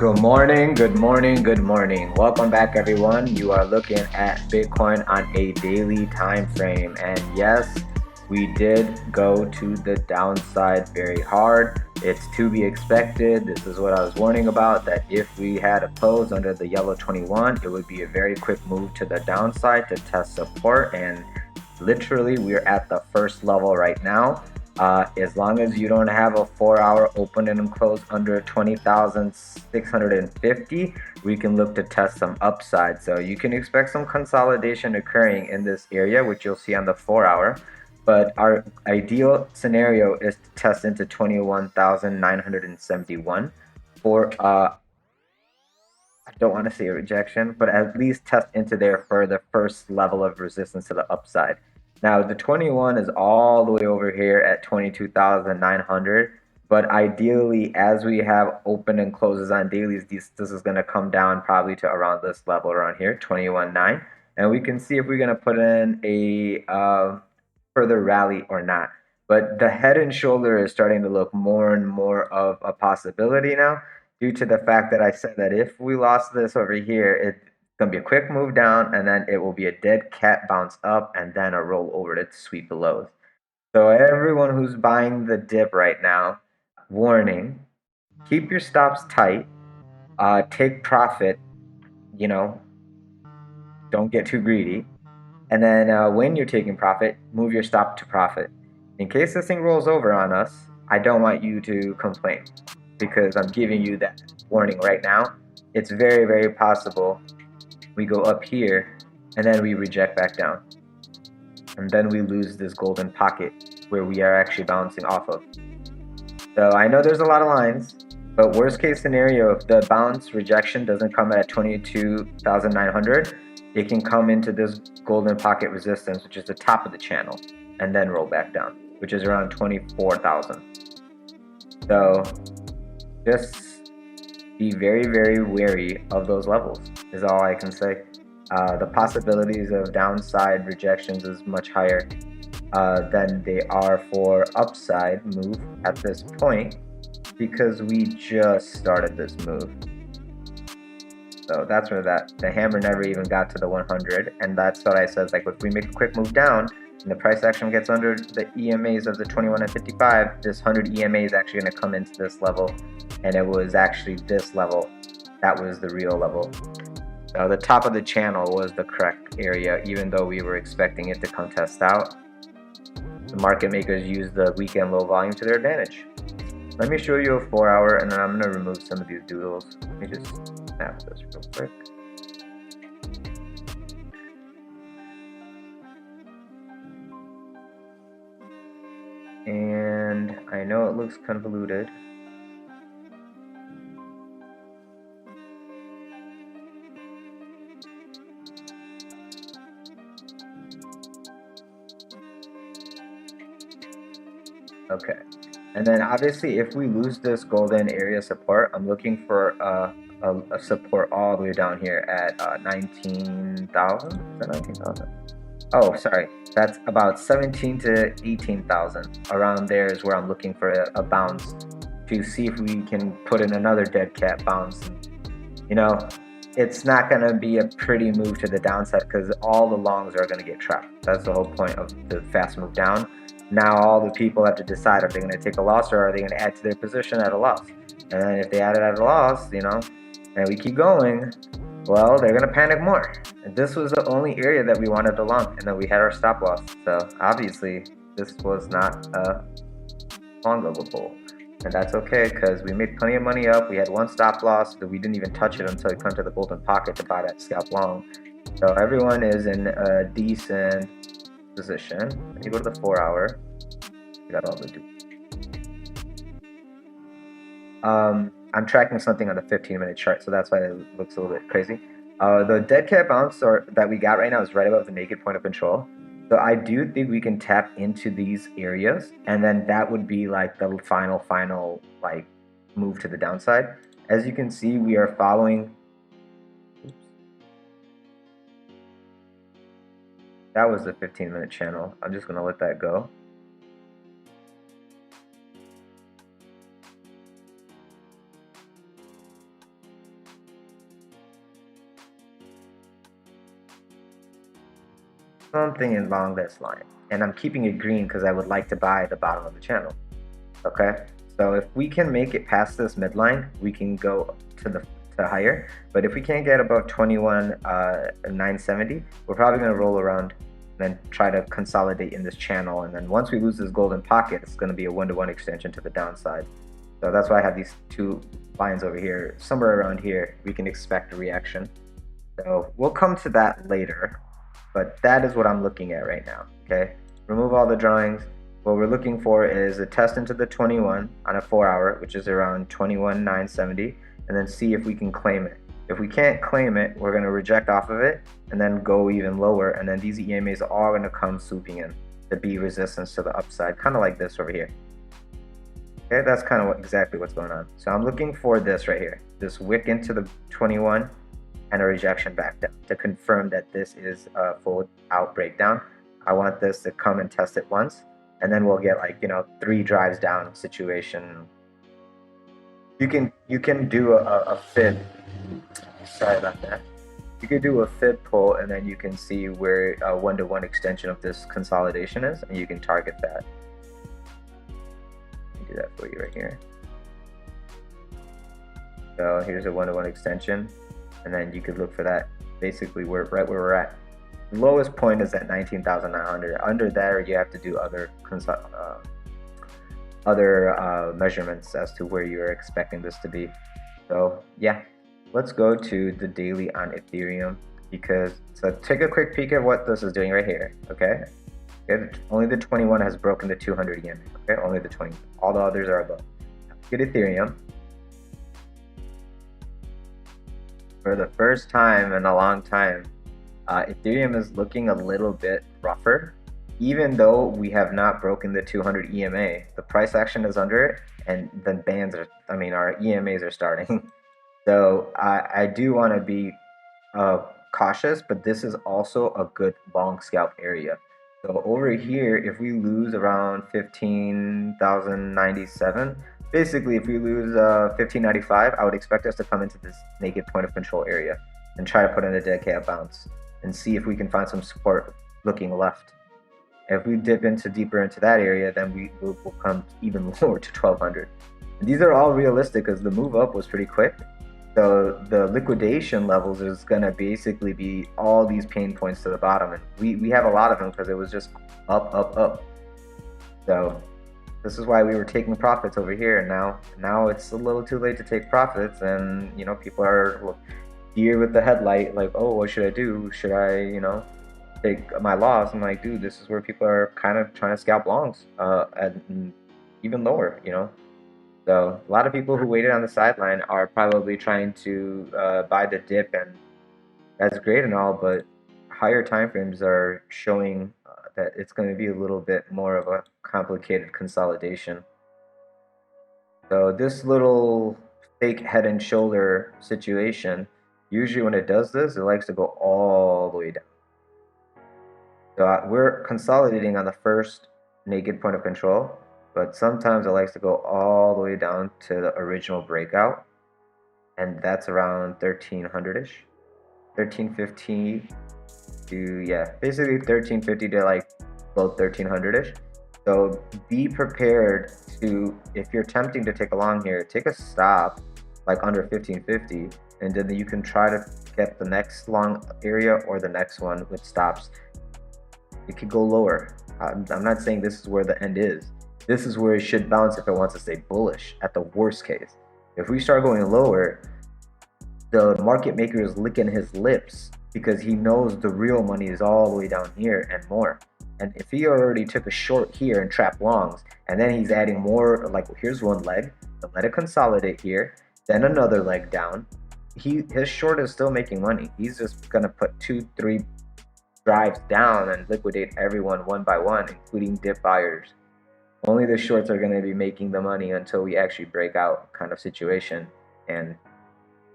Good morning, good morning, good morning. Welcome back, everyone. You are looking at Bitcoin on a daily time frame. And yes, we did go to the downside very hard. It's to be expected. This is what I was warning about, that if we had a close under the yellow 21, it would be a very quick move to the downside to test support. And literally, we're at the first level right now. As long as you don't have a 4-hour open and close under 20,650, we can look to test some upside. So you can expect some consolidation occurring in this area, which you'll see on the 4-hour. But our ideal scenario is to test into 21,971 for I don't want to say a rejection, but at least test into there for the first level of resistance to the upside. Now, the 21 is all the way over here at 22,900. But ideally, as we have open and closes on dailies, this is going to come down probably to around this level around here, 21.9. And we can see if we're going to put in a further rally or not. But the head and shoulder is starting to look more and more of a possibility now, due to the fact that I said that if we lost this over here, it's going to be a quick move down, and then it will be a dead cat bounce up, and then a roll over to sweep the lows. So everyone who's buying the dip right now, warning, keep your stops tight, take profit, don't get too greedy. And then when you're taking profit, move your stop to profit. In case this thing rolls over on us, I don't want you to complain, because I'm giving you that warning right now. It's very, very possible we go up here and then we reject back down. And then we lose this golden pocket where we are actually bouncing off of. So I know there's a lot of lines, but worst case scenario, if the bounce rejection doesn't come at 22,900, it can come into this golden pocket resistance, which is the top of the channel, and then roll back down, which is around 24,000. So just be very, very wary of those levels is all I can say. The possibilities of downside rejections is much higher than they are for upside move at this point, because we just started this move. So that's where the hammer never even got to the 100, and that's what I said. Like, if we make a quick move down and the price action gets under the EMAs of the 21 and 55, this 100 EMA is actually going to come into this level, and it was actually this level that was the real level. So the top of the channel was the correct area, even though we were expecting it to come test out. The market makers use the weekend low volume to their advantage. Let me show you a 4-hour, and then I'm going to remove some of these doodles. Let me just snap this real quick. And I know it looks convoluted. Okay. And then obviously, if we lose this golden area support, I'm looking for a support all the way down here at 19,000. Is that 19,000? Oh, sorry. That's about 17 to 18,000. Around there is where I'm looking for a bounce to see if we can put in another dead cat bounce. It's not going to be a pretty move to the downside, because all the longs are going to get trapped. That's the whole point of the fast move down. Now all the people have to decide, are they going to take a loss, or are they going to add to their position at a loss? And then if they add it at a loss, and we keep going, well, they're going to panic more. And this was the only area that we wanted to long, and then we had our stop loss. So obviously, this was not a long level pull. And that's okay, because we made plenty of money up. We had one stop loss, but we didn't even touch it until we come to the golden pocket to buy that scalp long. So everyone is in a decent position. Let me go to the 4-hour. We got all the I'm tracking something on the 15-minute chart, so that's why it looks a little bit crazy. The dead cat bounce that we got right now is right above the naked point of control. So I do think we can tap into these areas, and then that would be like the final like move to the downside. As you can see, we are following. Oops. That was the 15-minute channel. I'm just gonna let that go. something along this line. And I'm keeping it green because I would like to buy at the bottom of the channel. Okay, so if we can make it past this midline, we can go to higher. But if we can't get above 21,970, we're probably going to roll around and then try to consolidate in this channel. And then once we lose this golden pocket, it's going to be a one-to-one extension to the downside. So that's why I have these two lines over here. Somewhere around here, we can expect a reaction. So we'll come to that later, but that is what I'm looking at right now. Okay, remove all the drawings. What we're looking for is a test into the 21 on a 4-hour, which is around 21,970, and then see if we can claim it. If we can't claim it, we're going to reject off of it and then go even lower, and then these EMAs are all going to come swooping in to be resistance to the upside, kind of like this over here. Okay, that's kind of exactly what's going on. So I'm looking for this right here, this wick into the 21 and a rejection back down to confirm that this is a full out breakdown. I want this to come and test it once, and then we'll get like, you know, 3 drives down situation. You can do a fib. Sorry about that. You could do a fib pull, and then you can see where a one-to-one extension of this consolidation is, and you can target that. Let me do that for you right here. So here's a one-to-one extension, and then you could look for that basically right where we're at. The lowest point is at 19,900. Under there, you have to do other measurements as to where you're expecting this to be. So yeah, let's go to the daily on Ethereum, because so take a quick peek at what this is doing right here. Okay, only the 21 has broken the 200 EMA. Okay, only the 20. All the others are above. Get Ethereum. For the first time in a long time, Ethereum is looking a little bit rougher. Even though we have not broken the 200 EMA, the price action is under it, and the bands are, I mean, our EMAs are starting. So I do want to be cautious, but this is also a good long scalp area. So over here, if we lose around 15,097, basically if we lose 1595, I would expect us to come into this naked point of control area and try to put in a dead cat bounce and see if we can find some support looking left. If we dip deeper into that area, then we will come even lower to 1200. And these are all realistic because the move up was pretty quick. So the liquidation levels is going to basically be all these pain points to the bottom. And we have a lot of them because it was just up, up, up. So this is why we were taking profits over here. And now it's a little too late to take profits. And, you know, people are here with the headlight like, oh, what should I do? Should I, you know, take my loss? I'm like, dude, this is where people are kind of trying to scalp longs at even lower, you know. So a lot of people who waited on the sideline are probably trying to buy the dip, and that's great and all, but higher time frames are showing that it's going to be a little bit more of a complicated consolidation. So this little fake head and shoulder situation, usually when it does this, it likes to go all the way down. So we're consolidating on the first naked point of control, but sometimes it likes to go all the way down to the original breakout, and that's around 1300-ish, 1350 to, yeah, basically 1350 to like below 1300-ish. So be prepared to, if you're attempting to take a long here, take a stop like under 1550, and then you can try to get the next long area or the next one with stops. It could go lower. I'm not saying this is where the end is. This is where it should bounce if it wants to stay bullish at the worst case. If we start going lower, the market maker is licking his lips because he knows the real money is all the way down here and more. And if he already took a short here and trapped longs, and then he's adding more, like here's one leg, but let it consolidate here, then another leg down, his short is still making money. He's just gonna put 2-3 drives down and liquidate everyone one by one, including dip buyers. Only the shorts are going to be making the money until we actually break out, kind of situation. And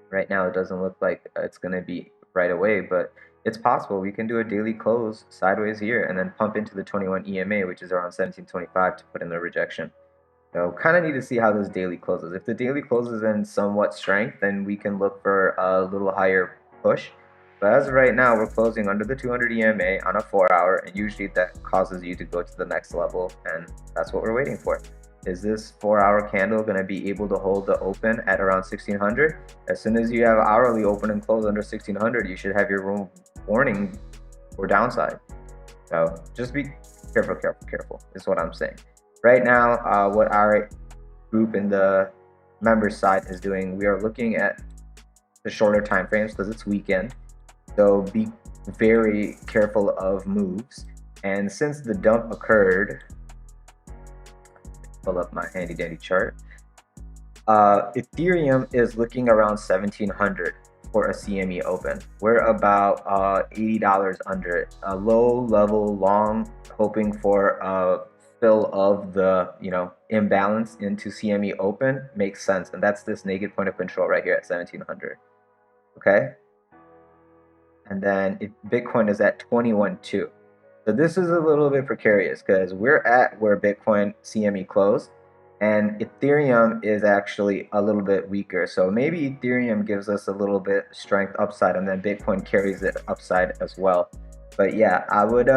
right now it doesn't look like it's going to be right away, but it's possible. We can do a daily close sideways here and then pump into the 21 EMA, which is around 1725, to put in the rejection. So kind of need to see how this daily closes. If the daily closes in somewhat strength, then we can look for a little higher push. But as of right now, we're closing under the 200 EMA on a 4-hour, and usually that causes you to go to the next level, and that's what we're waiting for. Is this 4-hour candle going to be able to hold the open at around 1600? As soon as you have hourly open and close under 1600, you should have your warning for downside. So just be careful is what I'm saying. Right now, what our group in the members side is doing, we are looking at the shorter time frames because it's weekend. So be very careful of moves. And since the dump occurred, pull up my handy dandy chart. Ethereum is looking around 1700 for a CME open. We're about $80 under it. A low level long, hoping for a fill of the imbalance into CME open makes sense, and that's this naked point of control right here at 1700. Okay, and then Bitcoin is at 21.2. So this is a little bit precarious because we're at where Bitcoin CME closed, and Ethereum is actually a little bit weaker. So maybe Ethereum gives us a little bit strength upside, and then Bitcoin carries it upside as well. But yeah, I would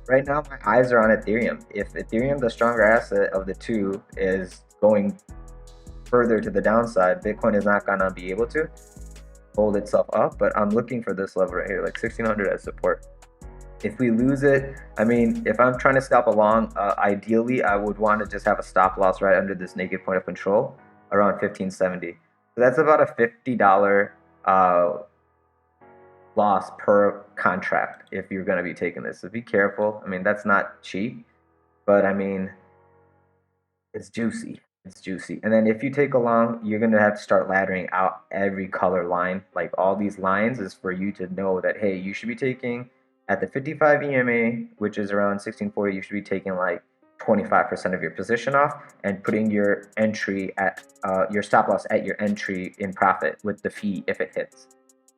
right now my eyes are on Ethereum. If Ethereum, the stronger asset of the two, is going further to the downside, Bitcoin is not gonna be able to hold itself up. But I'm looking for this level right here, like 1600 as support. If we lose it, I mean, if I'm trying to scalp along, ideally I would want to just have a stop loss right under this naked point of control around 1570. So that's about a $50 loss per contract if you're going to be taking this. So be careful. I mean, that's not cheap, but I mean, it's juicy. It's juicy. And then if you take a long, you're going to have to start laddering out every color line. Like all these lines is for you to know that, hey, you should be taking at the 55 EMA, which is around 1640, you should be taking like 25% of your position off and putting your entry at your stop loss at your entry in profit with the fee if it hits.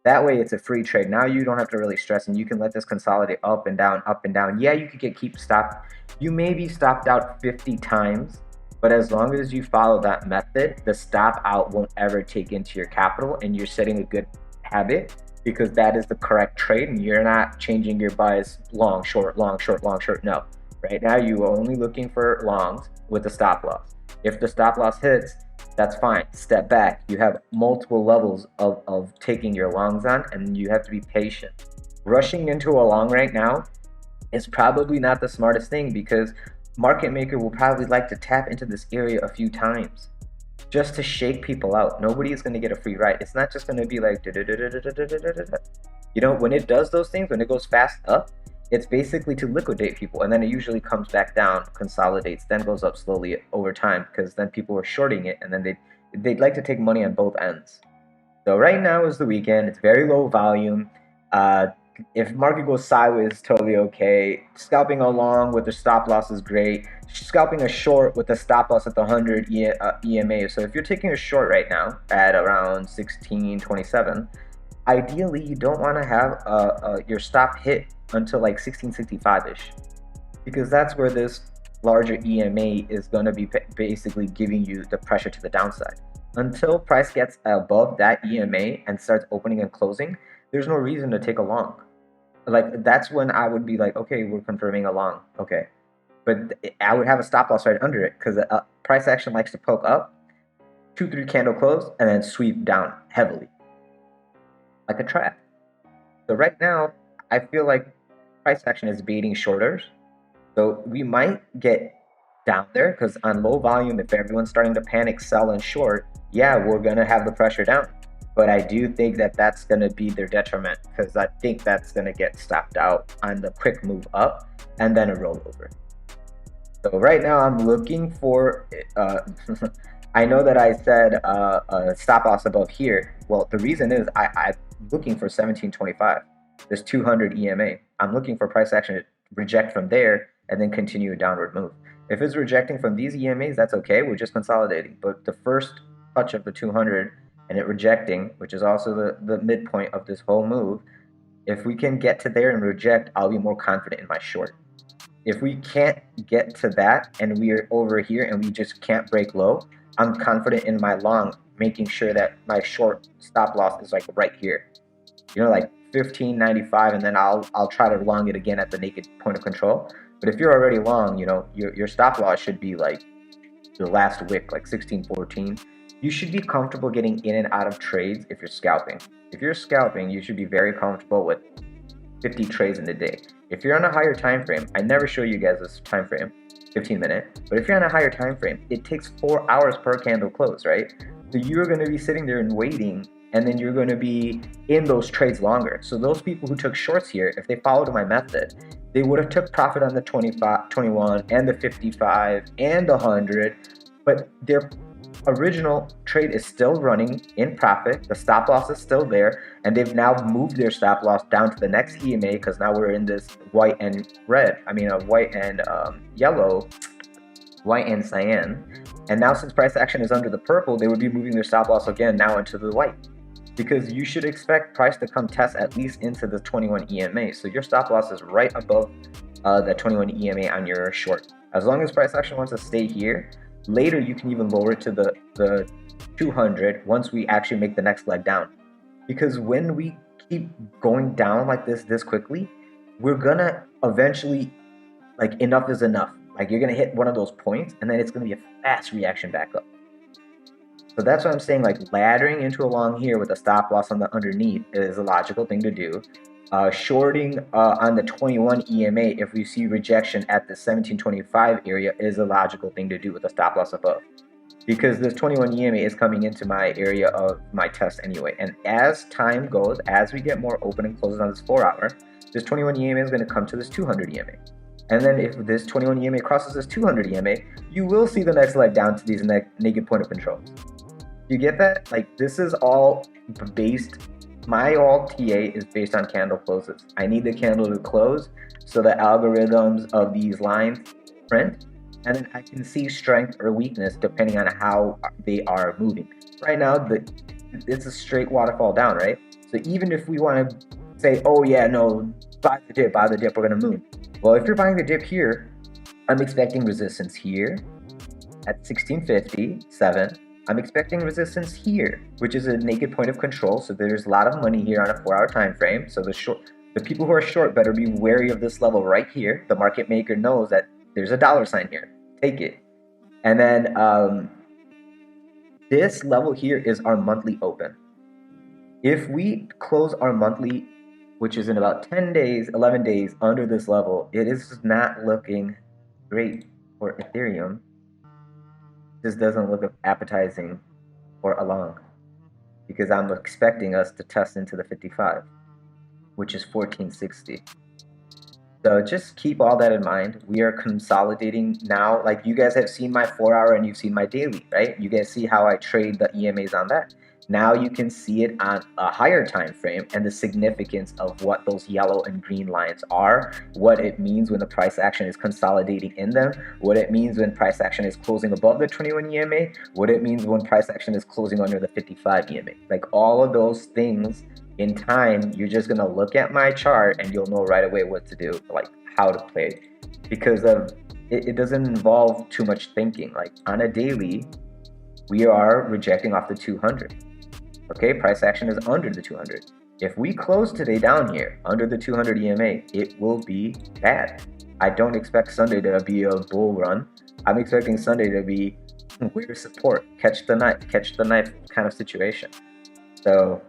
That way it's a free trade. Now you don't have to really stress, and you can let this consolidate up and down, up and down. Yeah, you could keep stopped. You may be stopped out 50 times, but as long as you follow that method, the stop out won't ever take into your capital, and you're setting a good habit because that is the correct trade, and you're not changing your bias long, short, long, short, long, short. No. Right now, you are only looking for longs with the stop loss. If the stop loss hits, that's fine. Step back. You have multiple levels of taking your longs on, and you have to be patient. Rushing into a long right now is probably not the smartest thing because market maker will probably like to tap into this area a few times just to shake people out. Nobody is going to get a free ride. It's not just going to be like, when it does those things, when it goes fast up, it's basically to liquidate people, and then it usually comes back down, consolidates, then goes up slowly over time because then people are shorting it, and then they'd like to take money on both ends. So right now is the weekend. It's very low volume. If market goes sideways, totally okay. Scalping along with the stop loss is great. Scalping a short with the stop loss at the 100 EMA. So if you're taking a short right now at around 1627, ideally you don't want to have your stop hit until like 1665-ish, because that's where this larger EMA is going to be basically giving you the pressure to the downside. Until price gets above that EMA and starts opening and closing, there's no reason to take a long. Like that's when I would be like, okay, we're confirming a long, okay, but I would have a stop loss right under it because price action likes to poke up, 2-3 candle close, and then sweep down heavily like a trap. So right now I feel like price action is baiting shorters, so we might get down there because on low volume, if everyone's starting to panic, sell and short, yeah, we're gonna have the pressure down. But I do think that that's going to be their detriment because I think that's going to get stopped out on the quick move up and then a rollover. So right now I'm looking for, I know that I said a stop loss above here. Well, the reason is I'm looking for 1725. There's 200 EMA. I'm looking for price action to reject from there and then continue a downward move. If it's rejecting from these EMAs, that's okay. We're just consolidating. But the first touch of the 200 and it rejecting, which is also the midpoint of this whole move, if we can get to there and reject, I'll be more confident in my short. If we can't get to that and we're over here and we just can't break low, I'm confident in my long, making sure that my short stop loss is like right here. Like 15.95, and then I'll try to long it again at the naked point of control. But if you're already long, you know, your stop loss should be like the last wick, like 16.14. You should be comfortable getting in and out of trades if you're scalping. If you're scalping, you should be very comfortable with 50 trades in a day. If you're on a higher time frame, I never show you guys this time frame, 15-minute, but if you're on a higher time frame, it takes 4 hours per candle close, right? So you're going to be sitting there and waiting, and then you're going to be in those trades longer. So those people who took shorts here, if they followed my method, they would have took profit on the 25, 21, and the 55, and the 100, but their original trade is still running in profit. The stop loss is still there, and they've now moved their stop loss down to the next EMA because now we're in this white and red. I mean, white and yellow, white and cyan. And now since price action is under the purple, they would be moving their stop loss again now into the white, because you should expect price to come test at least into the 21 EMA. So your stop loss is right above the 21 EMA on your short. As long as price action wants to stay here, later you can even lower it to the 200 once we actually make the next leg down. Because when we keep going down like this quickly, we're gonna eventually, like, enough is enough. Like, you're gonna hit one of those points, and then it's gonna be a fast reaction back up. So that's what I'm saying, like, laddering into a long here with a stop loss on the underneath is a logical thing to do. Shorting on the 21 EMA if we see rejection at the 1725 area is a logical thing to do with a stop loss above, because this 21 EMA is coming into my area of my test anyway. And as time goes, as we get more open and closes on this 4 hour, this 21 EMA is going to come to this 200 EMA. And then if this 21 EMA crosses this 200 EMA, you will see the next leg down to these naked point of controls. You get that? Like, this is all based, my all TA is based on candle closes. I need the candle to close so the algorithms of these lines print, and then I can see strength or weakness depending on how they are moving. Right now, it's a straight waterfall down, right? So even if we want to say, oh yeah, no, buy the dip, we're going to move. Well, if you're buying the dip here, I'm expecting resistance here at 16.57. I'm expecting resistance here, which is a naked point of control. So there's a lot of money here on a 4 hour time frame. So the people who are short better be wary of this level right here. The market maker knows that there's a dollar sign here. Take it. And then this level here is our monthly open. If we close our monthly, which is in about 10 days, 11 days under this level, it is not looking great for Ethereum. This doesn't look appetizing for a long, because I'm expecting us to test into the 55, which is 1460. So just keep all that in mind. We are consolidating now. Like, you guys have seen my 4 hour and you've seen my daily, right? You guys see how I trade the EMAs on that. Now you can see it on a higher time frame and the significance of what those yellow and green lines are, what it means when the price action is consolidating in them, what it means when price action is closing above the 21 EMA, what it means when price action is closing under the 55 EMA. Like, all of those things in time, you're just gonna look at my chart and you'll know right away what to do, like how to play, because of it doesn't involve too much thinking. Like, on a daily, we are rejecting off the 200. Okay, price action is under the 200. If we close today down here under the 200 EMA, it will be bad. I don't expect Sunday to be a bull run. I'm expecting Sunday to be weird support, catch the knife kind of situation. So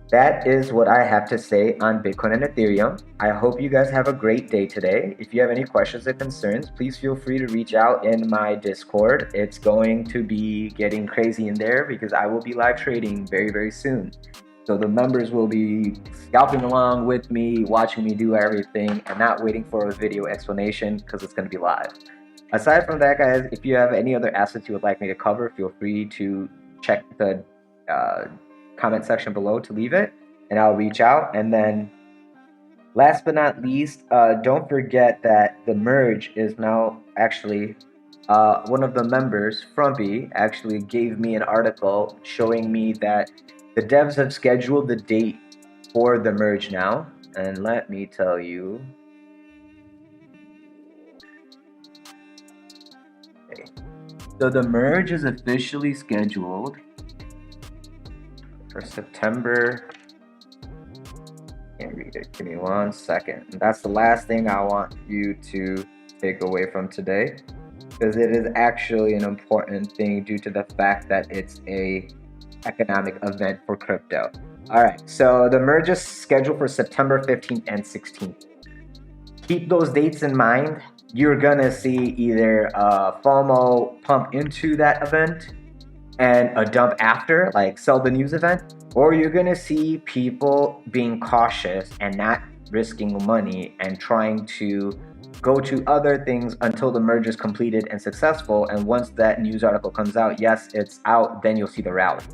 that is what I have to say on Bitcoin and Ethereum. I hope you guys have a great day today. If you have any questions or concerns, please feel free to reach out in my Discord. It's going to be getting crazy in there because I will be live trading very, very soon. So the members will be scalping along with me, watching me do everything, and not waiting for a video explanation because it's going to be live. Aside from that, guys, if you have any other assets you would like me to cover, feel free to check the comment section below to leave it, and I'll reach out. And then last but not least, don't forget that the merge is now actually one of the members, Frumpy, actually gave me an article showing me that the devs have scheduled the date for the merge now. And let me tell you, okay, so the merge is officially scheduled for September read it. Give me 1 second. And that's the last thing I want you to take away from today, because it is actually an important thing due to the fact that it's a economic event for crypto. All right, so the merge is scheduled for September 15th and 16th. Keep those dates in mind. You're gonna see either a FOMO pump into that event and a dump after, like sell the news event, or you're gonna see people being cautious and not risking money and trying to go to other things until the merge is completed and successful. And once that news article comes out, yes, it's out, then you'll see the rally.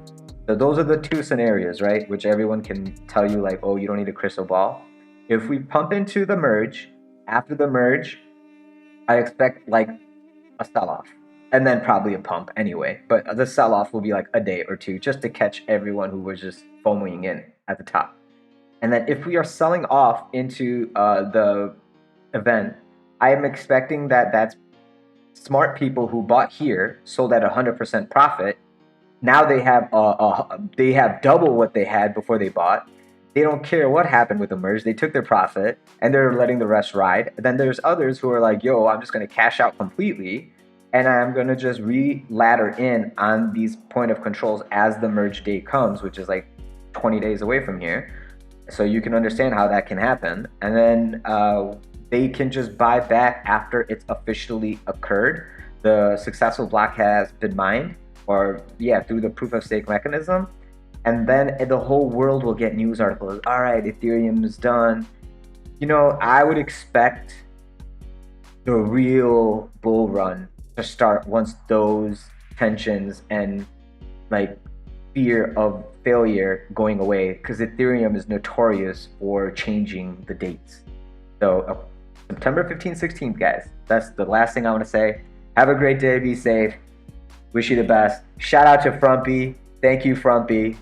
So those are the two scenarios, right? Which everyone can tell you, like, oh, you don't need a crystal ball. If we pump into the merge, after the merge, I expect like a sell-off and then probably a pump anyway. But the sell-off will be like a day or two just to catch everyone who was just FOMOing in at the top. And then if we are selling off into the event, I am expecting that that's smart people who bought here, sold at 100% profit. Now they have double what they had before they bought. They don't care what happened with the merge. They took their profit and they're letting the rest ride. Then there's others who are like, yo, I'm just going to cash out completely and I'm going to just re-ladder in on these point of controls as the merge date comes, which is like 20 days away from here. So you can understand how that can happen. And then they can just buy back after it's officially occurred. The successful block has been mined, or through the proof of stake mechanism. And then the whole world will get news articles. All right, Ethereum is done. You know, I would expect the real bull run to start once those tensions and like fear of failure going away, because Ethereum is notorious for changing the dates. So September 15th, 16th, guys. That's the last thing I want to say. Have a great day. Be safe. Wish you the best. Shout out to Frumpy. Thank you, Frumpy.